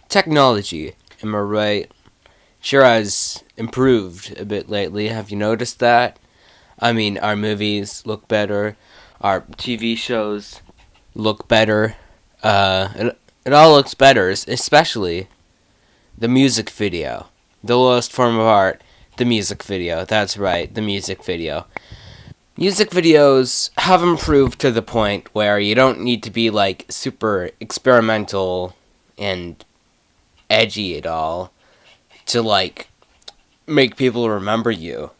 Technology, am I right? Sure has improved a bit lately. Have you noticed that? I mean, our movies look better, our TV shows look better. It all looks better, especially the music video. The lowest form of art, the music video. That's right, the music video. Music videos have improved to the point where you don't need to be like super experimental and edgy at all to like make people remember you.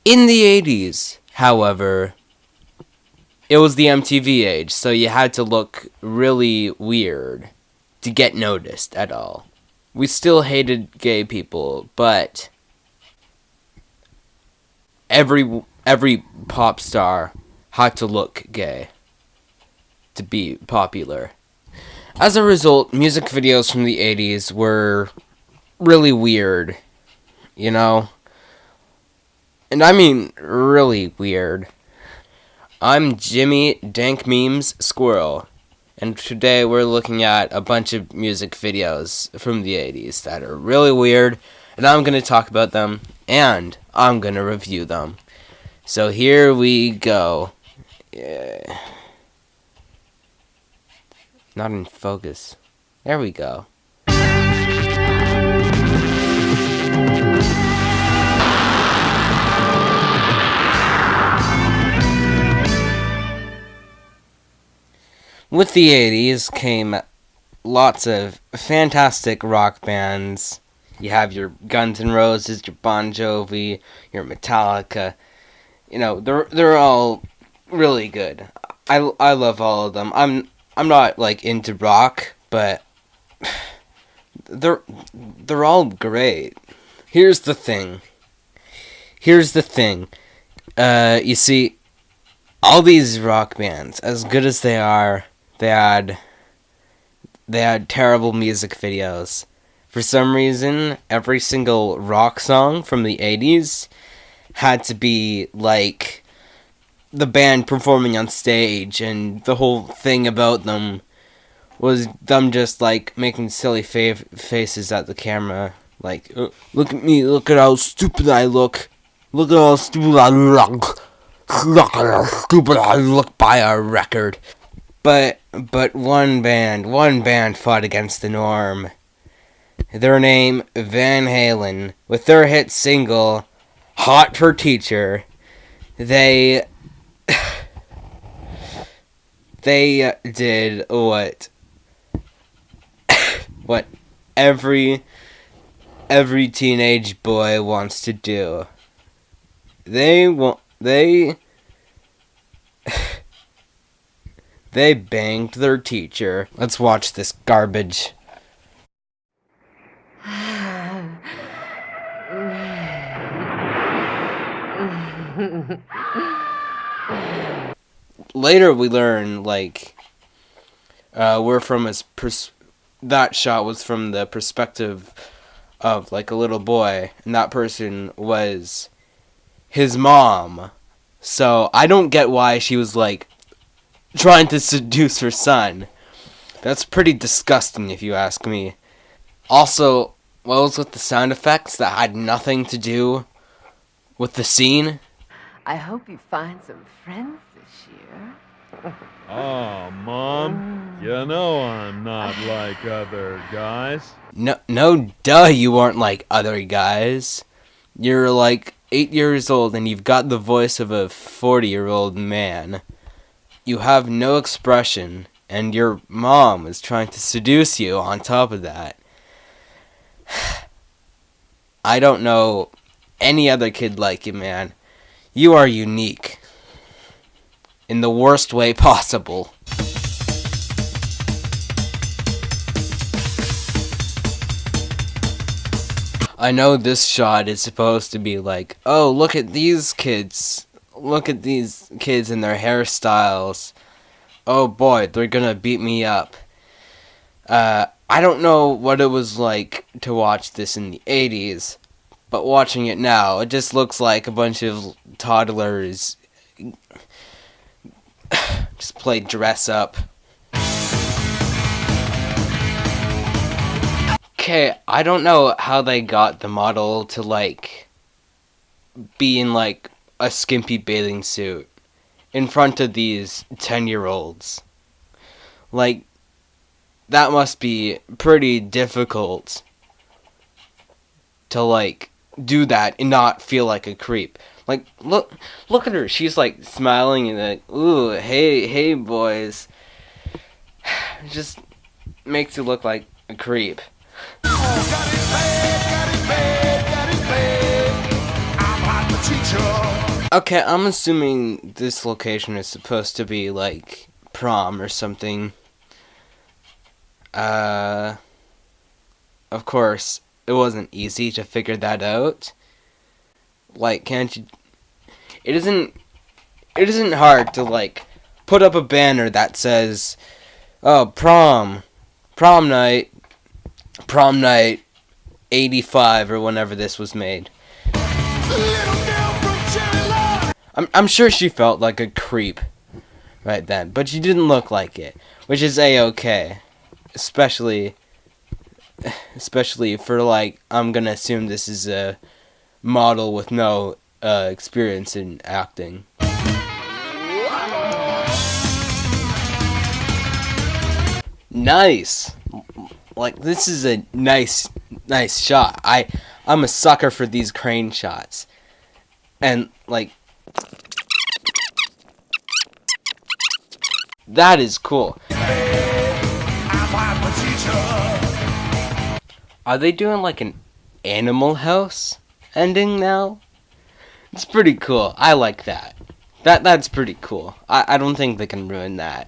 In the 80s, however, it was the MTV age, so you had to look really weird to get noticed at all. We still hated gay people, but every pop star had to look gay to be popular. As a result, music videos from the 80s were really weird, you know? And I mean really weird. I'm Jimmy Dank Memes Squirrel, and today we're looking at a bunch of music videos from the 80s that are really weird, and I'm going to talk about them, and I'm going to review them. So here we go. Yeah. Not in focus. There we go. With the 80s came lots of fantastic rock bands. You have your Guns N' Roses, your Bon Jovi, your Metallica. You know, they're all really good. I love all of them. I'm not like into rock, but they're all great. Here's the thing. You see, all these rock bands, as good as they are, they had terrible music videos. For some reason, every single rock song from the 80s had to be like the band performing on stage, and the whole thing about them was them just like making silly faces at the camera, like, look at me, look at how stupid I look, look at how stupid I look, look at how stupid I look by a record. But one band fought against the norm. Their name, Van Halen, with their hit single, Hot for Teacher. They did what every teenage boy wants to do. They banged their teacher. Let's watch this garbage. Later we learn, like, we're from that shot was from the perspective of, like, a little boy, and that person was his mom. So I don't get why she was, like, trying to seduce her son. That's pretty disgusting, if you ask me. Also, what was with the sound effects that had nothing to do with the scene? I hope you find some friends this year. Oh, Mom, you know I'm not like other guys. No, duh, you aren't like other guys. You're like 8 years old and you've got the voice of a 40-year-old man. You have no expression, and your mom is trying to seduce you on top of that. I don't know any other kid like you, man. You are unique. In the worst way possible. I know this shot is supposed to be like, oh, look at these kids. Look at these kids and their hairstyles. Oh boy, they're gonna beat me up. I don't know what it was like to watch this in the 80s, but watching it now, it just looks like a bunch of toddlers just play dress up. Okay, I don't know how they got the model to, like, be in, like, a skimpy bathing suit in front of these 10-year-olds. Like, that must be pretty difficult to, like, do that and not feel like a creep. Like, look at her. She's, like, smiling and like, ooh, hey, boys. It just makes you look like a creep. Okay, I'm assuming this location is supposed to be, like, prom or something. Of course, it wasn't easy to figure that out. Like, can't you... It isn't hard to, like, put up a banner that says, oh, prom night 85 or whenever this was made. I'm sure she felt like a creep right then, but she didn't look like it, which is A-okay. Especially for, like, I'm gonna assume this is a model with no experience in acting. Nice! Like, this is a nice shot. I'm a sucker for these crane shots. And, like, that is cool. Are they doing, like, an Animal House ending now? It's pretty cool. I like that. That's pretty cool. I don't think they can ruin that.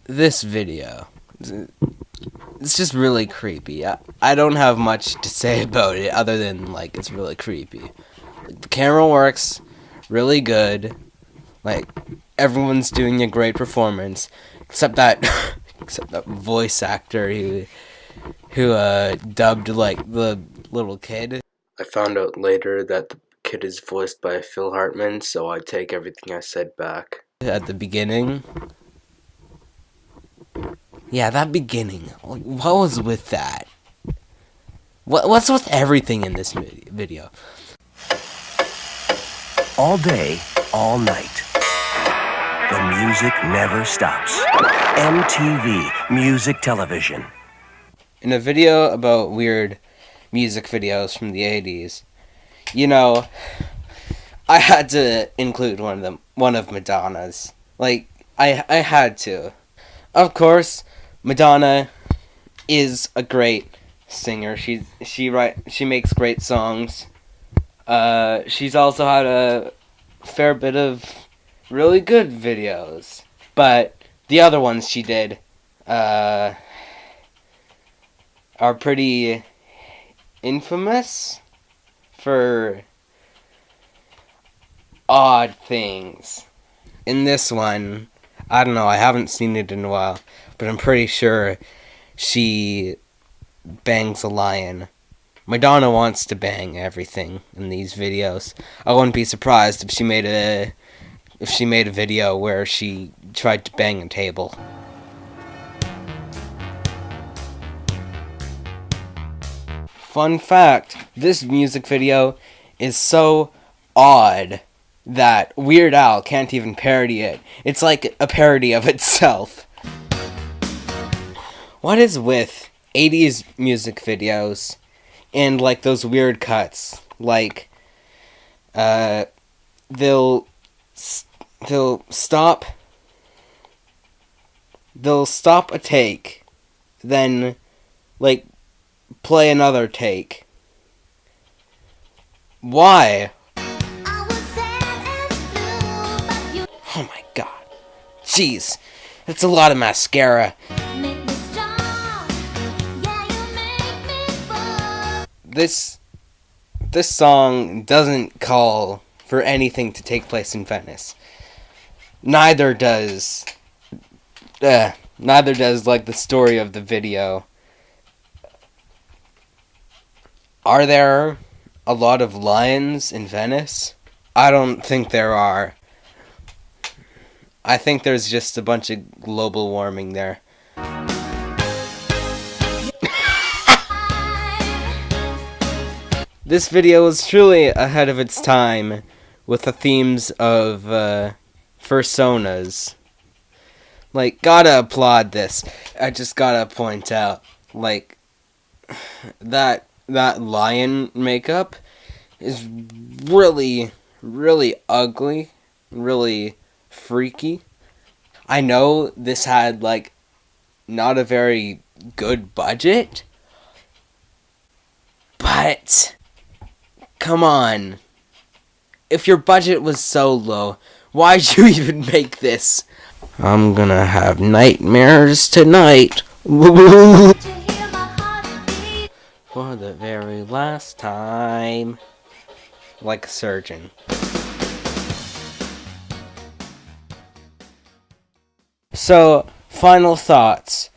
This video, it's just really creepy. I don't have much to say about it other than, like, it's really creepy. Like, the camera works really good. Like, everyone's doing a great performance, except that voice actor who dubbed, like, the little kid. I found out later that the kid is voiced by Phil Hartman, so I take everything I said back. At the beginning. Yeah, that beginning. What was with that? What's with everything in this video? All day, all night. The music never stops. MTV Music Television. In a video about weird music videos from the 80s, you know, I had to include one of Madonna's. Like, I had to. Of course, Madonna is a great singer. She makes great songs. She's also had a fair bit of really good videos, but the other ones she did are pretty infamous for odd things. In this one, I don't know, I haven't seen it in a while, but I'm pretty sure she bangs a lion. Madonna wants to bang everything in these videos. I wouldn't be surprised if she made a video where she tried to bang a table. Fun fact, this music video is so odd that Weird Al can't even parody it. It's like a parody of itself. What is with 80s music videos and, like, those weird cuts? Like, they'll stop a take, then, like, play another take. Why? Oh my god. Jeez. That's a lot of mascara. This song doesn't call for anything to take place in Venice. Neither does like the story of the video. Are there a lot of lions in Venice? I don't think there are. I think there's just a bunch of global warming there. This video was truly ahead of its time with the themes of fursonas. Like, gotta applaud this. I just gotta point out, like, that lion makeup is really, really ugly, really freaky. I know this had, like, not a very good budget, but come on. If your budget was so low, why'd you even make this? I'm gonna have nightmares tonight. For the very last time. Like a surgeon. So, final thoughts.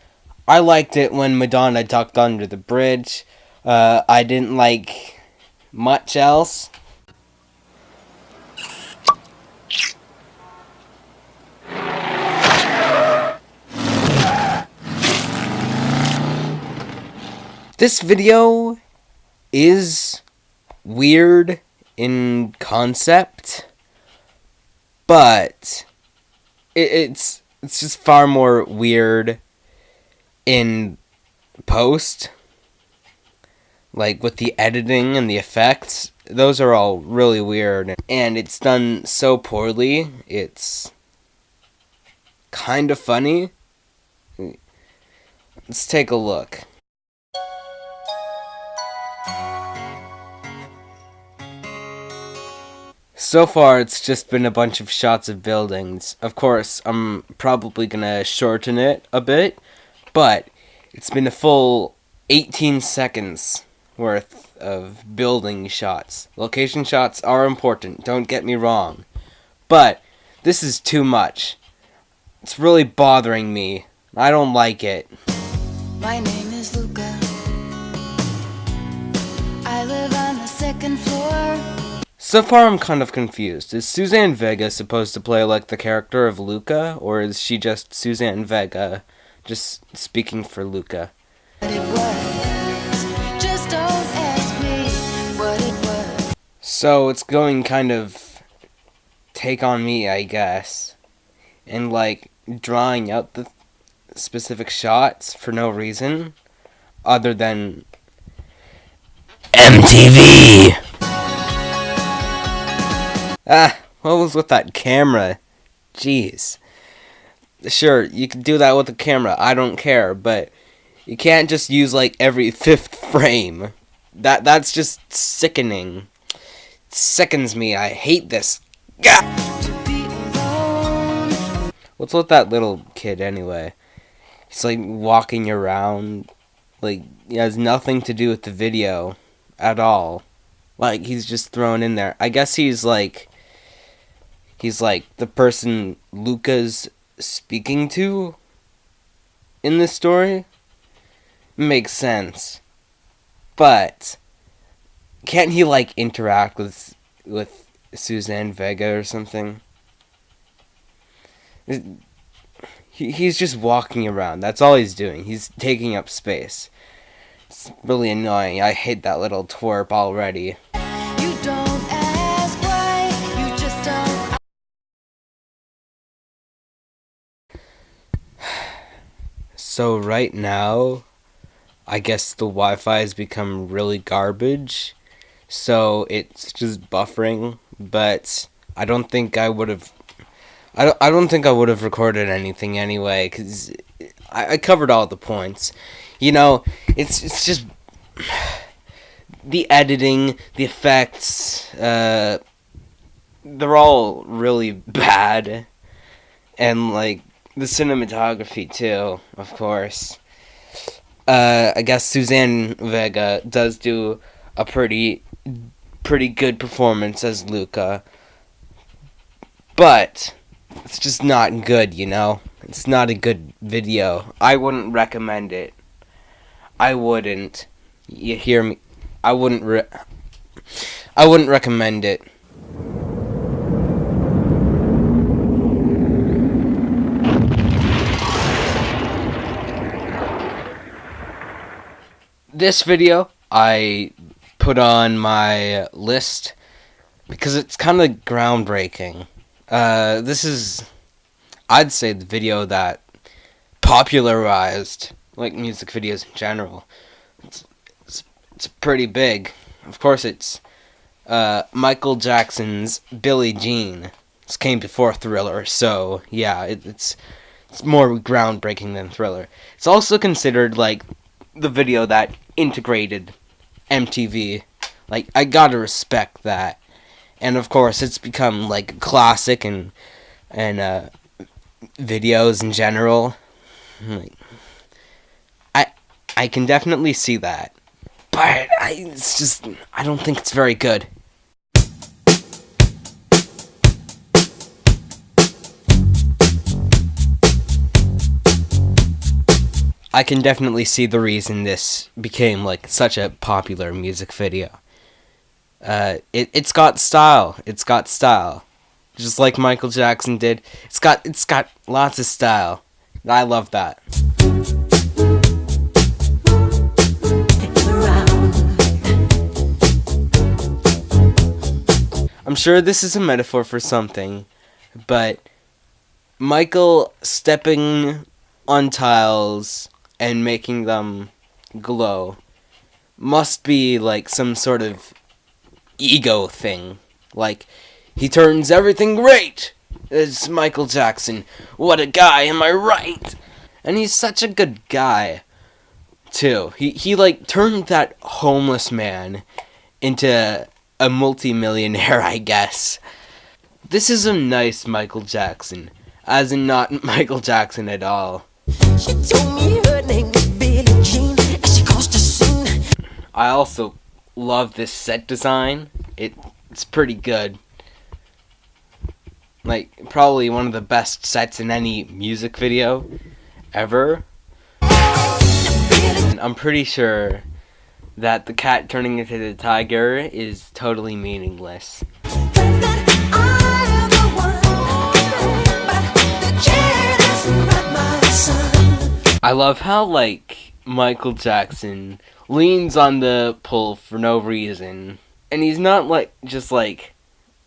I liked it when Madonna ducked under the bridge. I didn't like much else. This video is weird in concept, but it's just far more weird in post. Like with the editing and the effects, those are all really weird, and it's done so poorly. It's kind of funny. Let's take a look. So far, it's just been a bunch of shots of buildings. Of course, I'm probably gonna shorten it a bit, but it's been a full 18 seconds worth of building shots. Location shots are important, don't get me wrong, but this is too much. It's really bothering me. I don't like it. My name is Luca. I live on the second floor. So far, I'm kind of confused. Is Suzanne Vega supposed to play like the character of Luca, or is she just Suzanne Vega, just speaking for Luca? What it was. Just don't ask me what it was. So it's going kind of take on me, I guess, and like drawing out the specific shots for no reason other than MTV. What was with that camera? Jeez. Sure, you can do that with the camera, I don't care, but you can't just use like every 5th frame. That's just sickening. It sickens me, I hate this. Gah! What's with that little kid anyway? He's like walking around, like he has nothing to do with the video at all. Like he's just thrown in there. I guess he's like the person Luca's speaking to in this story. Makes sense. But can't he like interact with Suzanne Vega or something? He's just walking around. That's all he's doing. He's taking up space. It's really annoying. I hate that little twerp already. You don't ask why, you just don't. So right now, I guess the Wi-Fi has become really garbage. So it's just buffering, but I don't think I would have recorded anything anyway, because I covered all the points. You know, it's just the editing, the effects, they're all really bad. And, like, the cinematography, too, of course. I guess Suzanne Vega does do a pretty good performance as Luca. But it's just not good, you know? It's not a good video. I wouldn't recommend it. I wouldn't. You hear me? I wouldn't recommend it. This video I put on my list because it's kind of groundbreaking. This is, I'd say, the video that popularized like music videos in general. It's pretty big. Of course, it's Michael Jackson's Billie Jean. This came before Thriller, so yeah, it's more groundbreaking than Thriller. It's also considered like the video that integrated MTV. Like, I gotta respect that. And of course, it's become like a classic and videos in general. Like, I can definitely see that, but I don't think it's very good. I can definitely see the reason this became like such a popular music video. It's got style. It's got style, just like Michael Jackson did. It's got lots of style. I love that. I'm sure this is a metaphor for something, but Michael stepping on tiles and making them glow must be like some sort of ego thing. Like, he turns everything great. It's Michael Jackson. What a guy, am I right? And he's such a good guy, too. He like turned that homeless man into a multi-millionaire, I guess. This is a nice Michael Jackson, as in not Michael Jackson at all. She told me her name was Billie Jean, and she caused a scene. I also love this set design. It's pretty good. Like, probably one of the best sets in any music video ever. And I'm pretty sure that the cat turning into the tiger is totally meaningless. I love how, like, Michael Jackson leans on the pole for no reason. And he's not, like, just, like...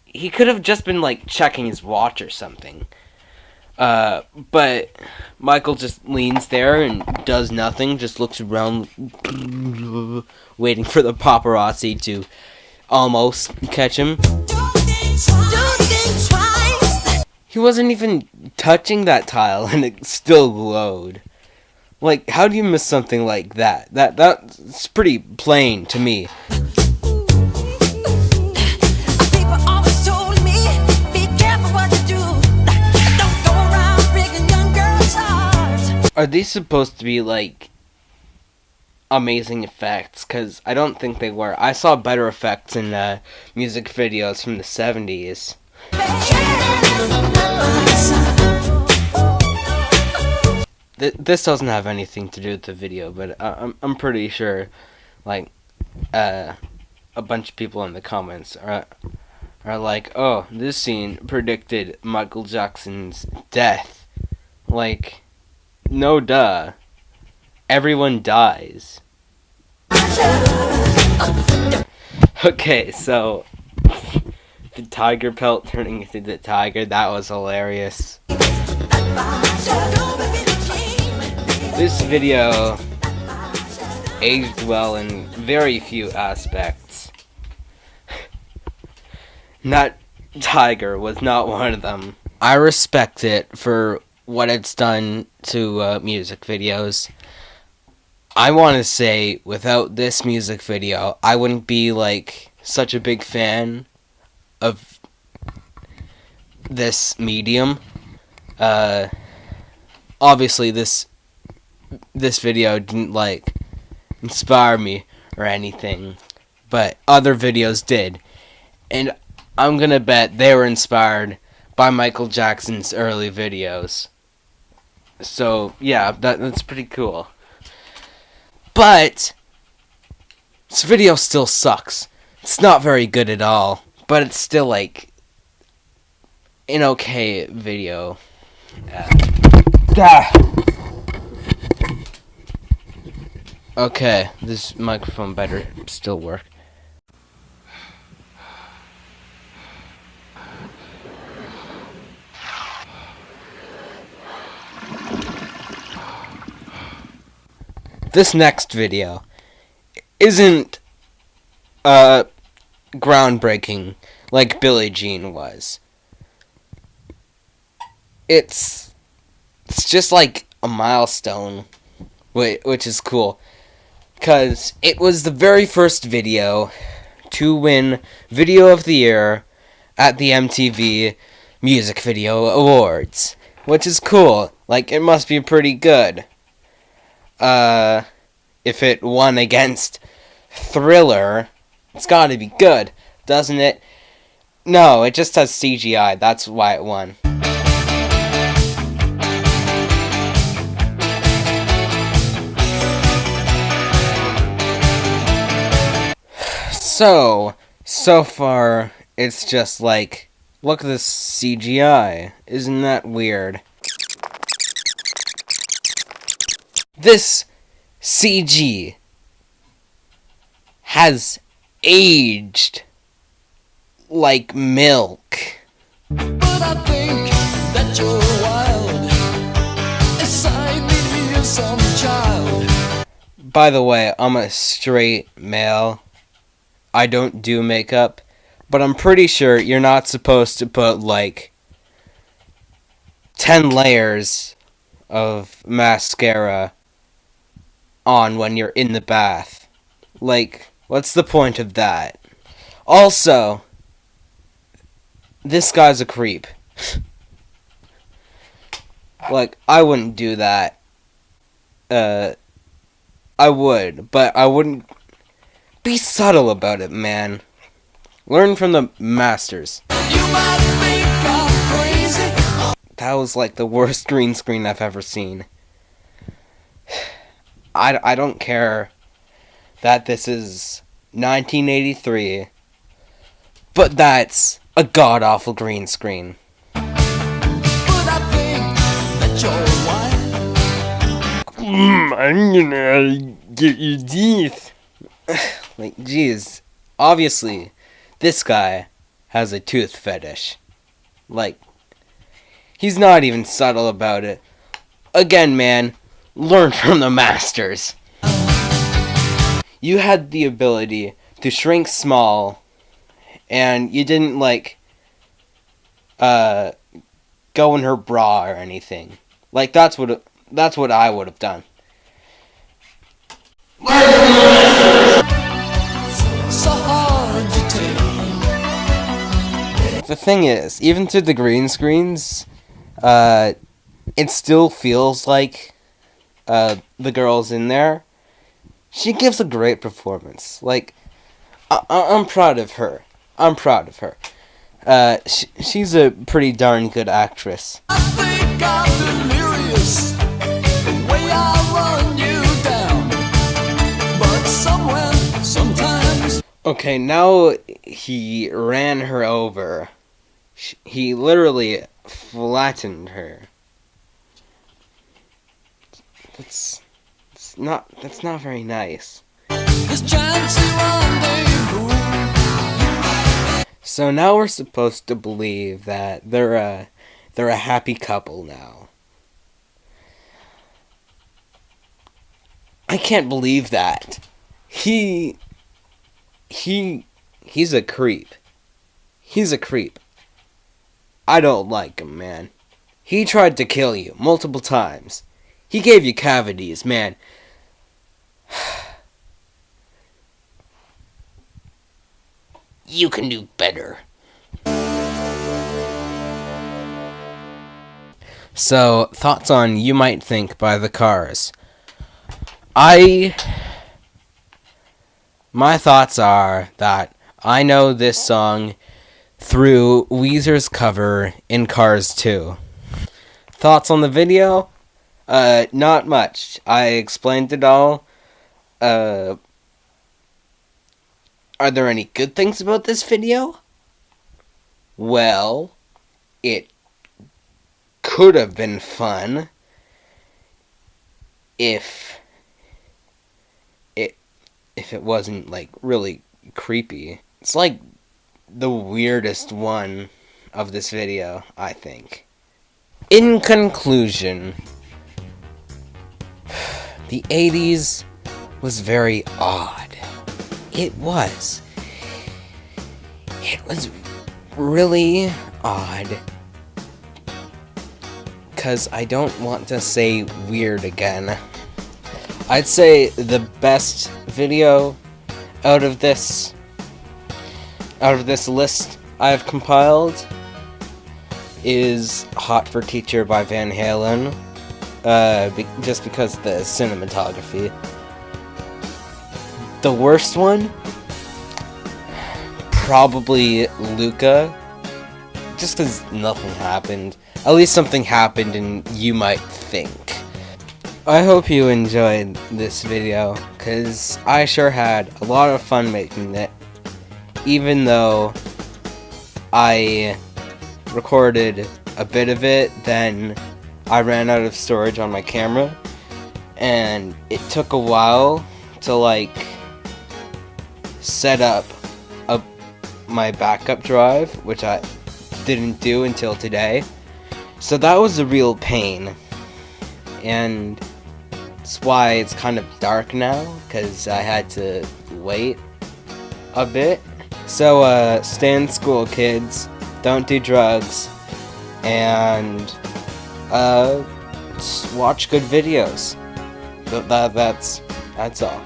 He could have just been, like, checking his watch or something. But Michael just leans there and does nothing. Just looks around, waiting for the paparazzi to almost catch him. He wasn't even touching that tile and it still glowed. Like, how do you miss something like that? That's pretty plain to me. Are these supposed to be, like, amazing effects? Because I don't think they were. I saw better effects in music videos from the 70s. This doesn't have anything to do with the video, but I'm pretty sure, like, a bunch of people in the comments are like, oh, this scene predicted Michael Jackson's death. Like, no duh. Everyone dies. Okay, so the tiger pelt turning into the tiger, that was hilarious. This video aged well in very few aspects. That tiger was not one of them. I respect it for what it's done to music videos. I want to say, without this music video, I wouldn't be, like, such a big fan of this medium. Obviously, this video didn't, like, inspire me or anything, but other videos did. And I'm gonna bet they were inspired by Michael Jackson's early videos. So, yeah, that's pretty cool. But this video still sucks. It's not very good at all, but it's still, like, an okay video. Okay, this microphone better still work. This next video isn't groundbreaking like Billie Jean was. It's just like a milestone, which is cool, because it was the very first video to win Video of the Year at the MTV Music Video Awards, which is cool. Like, it must be pretty good. If it won against Thriller, it's gotta be good, doesn't it? No, it just has CGI, that's why it won. So far, it's just like, look at this CGI. Isn't that weird? This CG has aged like milk. But I think that you're wild. Inside me you're some child. By the way, I'm a straight male. I don't do makeup, but I'm pretty sure you're not supposed to put like 10 layers of mascara on when you're in the bath. Like, what's the point of that? Also, this guy's a creep. Like, I wouldn't do that. I would, but I wouldn't. Be subtle about it, man. Learn from the masters. You might think I'm crazy. That was like the worst green screen I've ever seen. I don't care that this is 1983, but that's a god-awful green screen. But I think that you're wild. I'm gonna get your teeth. Like, jeez. Obviously, this guy has a tooth fetish. Like, he's not even subtle about it. Again, man, learn from the masters. You had the ability to shrink small, and you didn't, like, go in her bra or anything. Like, that's what I would have done. So hard to take. The thing is, even through the green screens, it still feels like the girl's in there. She gives a great performance. Like, I'm proud of her. I'm proud of her. She's a pretty darn good actress. I think I'm delirious. The way I run you down. But somewhere, sometimes. Okay, now he ran her over. He literally flattened her. That's not very nice. This chance you rendezvous. So now we're supposed to believe that they're a happy couple now. I can't believe that. He's a creep. He's a creep. I don't like him, man. He tried to kill you multiple times. He gave you cavities, man. You can do better. So, thoughts on You Might Think by The Cars. My thoughts are that I know this song through Weezer's cover in Cars 2. Thoughts on the video? Not much. I explained it all. Are there any good things about this video? Well, it could have been fun if if it wasn't, like, really creepy. It's, like, the weirdest one of this video, I think. In conclusion, the 80s was very odd. It was. It was really odd. Because I don't want to say weird again. I'd say the best video out of this list I've compiled is Hot for Teacher by Van Halen. Just because of the cinematography. The worst one? Probably Luca. Just because nothing happened. At least something happened and you might think. I hope you enjoyed this video, because I sure had a lot of fun making it. Even though I recorded a bit of it, then I ran out of storage on my camera. And it took a while to, like, set up my backup drive, which I didn't do until today. So that was a real pain. And that's why it's kind of dark now, because I had to wait a bit. So, stay in school, kids. Don't do drugs. And, just watch good videos. That's all.